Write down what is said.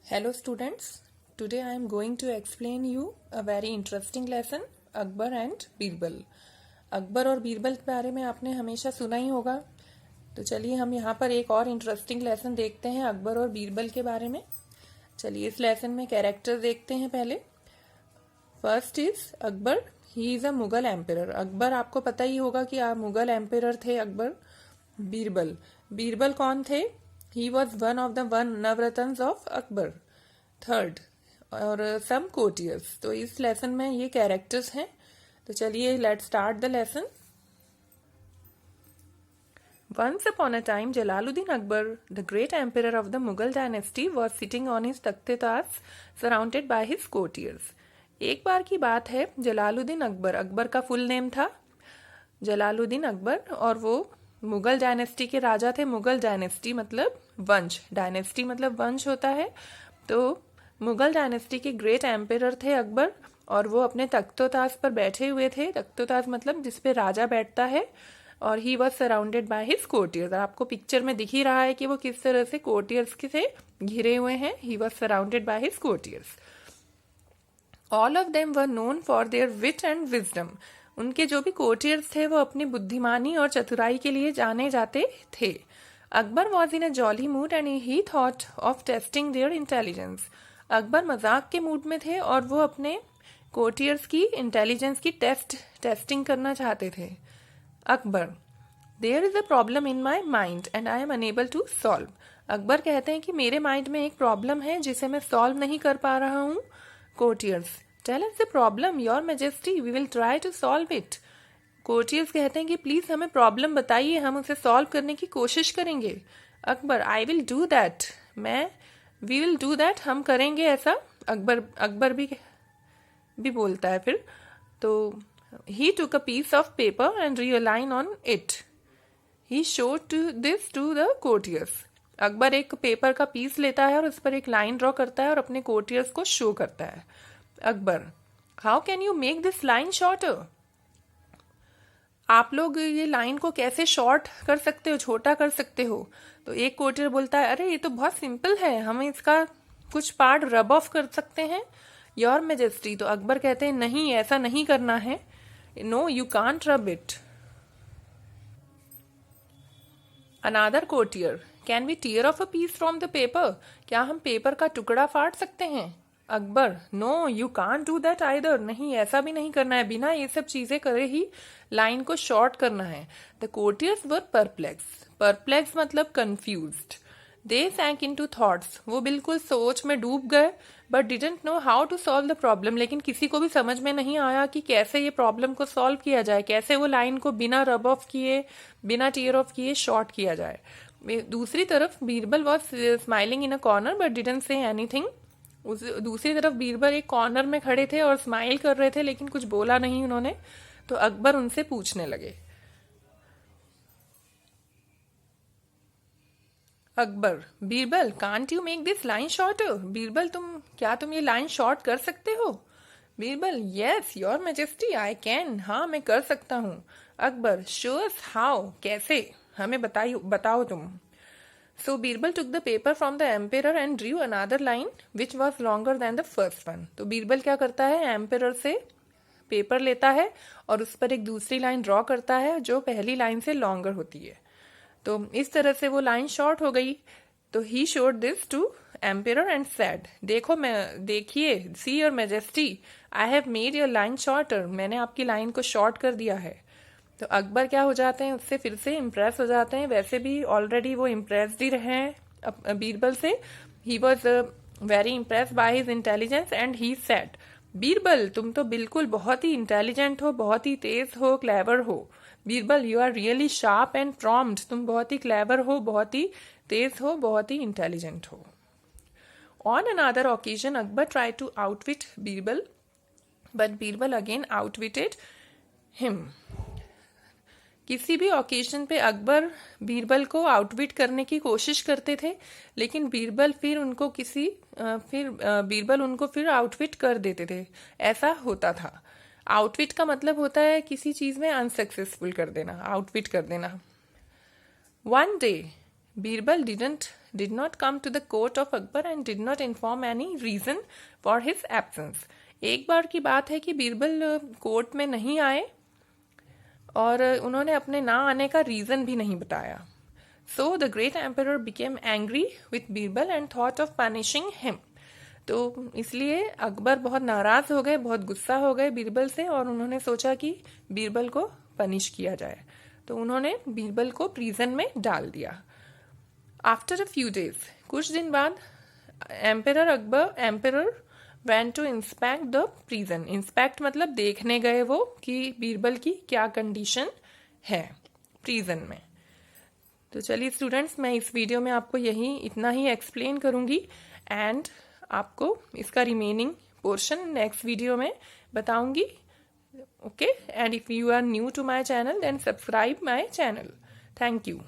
Hello students, today I am going to explain you a very interesting lesson Akbar and Birbal. Akbar और बीरबल के बारे में आपने हमेशा सुना ही होगा, तो चलिए हम यहाँ पर एक और इंटरेस्टिंग लेसन देखते हैं अकबर और बीरबल के बारे में। चलिए इस लेसन में कैरेक्टर देखते हैं। पहले first is Akbar, he is a Mughal emperor. Akbar आपको पता ही होगा कि आप मुगल एम्परर थे अकबर। बीरबल, बीरबल कौन थे? He was one of the Navratna of Akbar. Third और सम कोटियर्स। तो इस लेसन में ये कैरेक्टर्स हैं। तो चलिए let start the lesson. Once upon a time, Jalaluddin Akbar, the great emperor of the Mughal dynasty, was sitting on his तख्त-ए-ताज surrounded by his courtiers. एक बार की बात है, जलालुद्दीन अकबर, अकबर का फुल नेम था जलालुद्दीन अकबर, और वो मुगल डायनेस्टी के राजा थे। मुगल डायनेस्टी मतलब वंश, डायनेस्टी मतलब वंश होता है। तो मुगल डायनेस्टी के ग्रेट एम्परर थे अकबर, और वो अपने तख्त-ए-ताज पर बैठे हुए थे। तख्त-ए-ताज मतलब जिसपे राजा बैठता है। और ही was surrounded by his courtiers. आपको पिक्चर में दिख ही रहा है कि वो किस तरह से कोर्टियर्स के से घिरे हुए हैं। He was surrounded by his courtiers. All of them were known for their wit and wisdom. उनके जो भी कोर्टियर्स थे वो अपनी बुद्धिमानी और चतुराई के लिए जाने जाते थे। Akbar was in a jolly mood and he thought of testing their intelligence. Akbar मजाक के मूड में थे और वो अपने कोर्टियर्स की इंटेलिजेंस की टेस्टिंग करना चाहते थे। Akbar, there is a problem in my mind and I am unable to solve. Akbar कहते हैं कि मेरे माइंड में एक प्रॉब्लम है जिसे मैं सॉल्व नहीं कर पा रहा हूँ। Courtiers, tell us the problem your majesty, we will try to solve it. Courtiers कहते हैं कि प्लीज हमें प्रॉब्लम बताइए, हम उसे सॉल्व करने की कोशिश करेंगे। Akbar, I will do that, we will do that, हम करेंगे ऐसा। अकबर भी बोलता है फिर। तो he took a piece of paper and drew a line on it. He showed this to the courtiers. Akbar एक पेपर का पीस लेता है और उस पर एक लाइन ड्रॉ करता है और अपने कोर्टियर्स को शो करता है। Akbar, how can you make this line shorter? आप लोग ये लाइन को कैसे शॉर्ट कर सकते हो, छोटा कर सकते हो? तो एक कोर्टियर बोलता है, अरे ये तो बहुत सिंपल है, हम इसका कुछ पार्ट रब ऑफ कर सकते हैं। योर मैजेस्टी, तो अकबर कहते हैं नहीं, ऐसा नहीं करना है। No, you can't rub it. Another courtier, can we tear off a piece from the paper? क्या हम पेपर का टुकड़ा फाड़ सकते हैं? Akbar, no, you can't do that either. नहीं, ऐसा भी नहीं करना है, बिना ये सब चीजें करे ही लाइन को शॉर्ट करना है। The courtiers were perplexed. Perplexed मतलब confused. They sank into thoughts. वो बिल्कुल सोच में डूब गए, but didn't know how to solve the problem. लेकिन किसी को भी समझ में नहीं आया कि कैसे ये प्रॉब्लम को सॉल्व किया जाए, कैसे वो लाइन को बिना रब ऑफ किए, बिना टीयर ऑफ किए शॉर्ट किया जाए। दूसरी तरफ Birbal was smiling in a corner but didn't say anything. दूसरी तरफ बीरबल एक कॉर्नर में खड़े थे और स्माइल कर रहे थे, लेकिन कुछ बोला नहीं उन्होंने। तो अकबर उनसे पूछने लगे। Akbar, Birbal, can't you make this line shorter? Birbal, तुम ये लाइन शॉर्ट कर सकते हो? Birbal, yes your majesty, I can, हाँ मैं कर सकता हूँ। अकबर, शो अस हाउ, कैसे, हमें बताओ तुम। So Birbal took the paper from the emperor and drew another line which was longer than the first one. तो बीरबल क्या करता है, एम्पेरर से पेपर लेता है और उस पर एक दूसरी लाइन ड्रॉ करता है जो पहली लाइन से लॉन्गर होती है। तो इस तरह से वो लाइन शॉर्ट हो गई। तो he showed this to emperor and said, देखिए, see your majesty, I have made your line shorter, मैंने आपकी लाइन को शॉर्ट कर दिया है। तो अकबर क्या हो जाते हैं, उससे फिर से इम्प्रेस हो जाते हैं। वैसे भी ऑलरेडी वो इम्प्रेस्ड ही रहे हैं बीरबल से। He was very impress by his intelligence and he said, Birbal, तुम तो बिल्कुल बहुत ही इंटेलिजेंट हो, बहुत ही तेज हो, क्लेवर हो। Birbal, you are really sharp and prompt, तुम बहुत ही क्लेवर हो, बहुत ही तेज हो, बहुत ही इंटेलिजेंट हो। On another occasion Akbar try to outwit Birbal but Birbal again outwitted him. किसी भी ओकेजन पे अकबर बीरबल को आउटविट करने की कोशिश करते थे, लेकिन बीरबल उनको फिर आउटविट कर देते थे। ऐसा होता था। आउटविट का मतलब होता है किसी चीज में अनसक्सेसफुल कर देना, आउटविट कर देना। One day Birbal didn't did not come to the court of Akbar and did not inform any reason for his absence. एक बार की बात है कि बीरबल कोर्ट में नहीं आए और उन्होंने अपने ना आने का रीजन भी नहीं बताया. So the great emperor became angry with Birbal and thought of punishing him. तो इसलिए अकबर बहुत नाराज हो गए, बहुत गुस्सा हो गए बीरबल से और उन्होंने सोचा कि बीरबल को पनिश किया जाए. तो उन्होंने बीरबल को प्रिजन में डाल दिया. आफ्टर अ फ्यू डेज, कुछ दिन बाद, emperor went to inspect the prison. Inspect मतलब देखने गए वो कि बीरबल की क्या कंडीशन है प्रिजन में. तो चलिए स्टूडेंट्स, मैं इस वीडियो में आपको इतना ही एक्सप्लेन करूंगी एंड आपको इसका रिमेनिंग पोर्शन नेक्स्ट वीडियो में बताऊंगी. Okay, and if you are new to my channel then subscribe my channel. Thank you.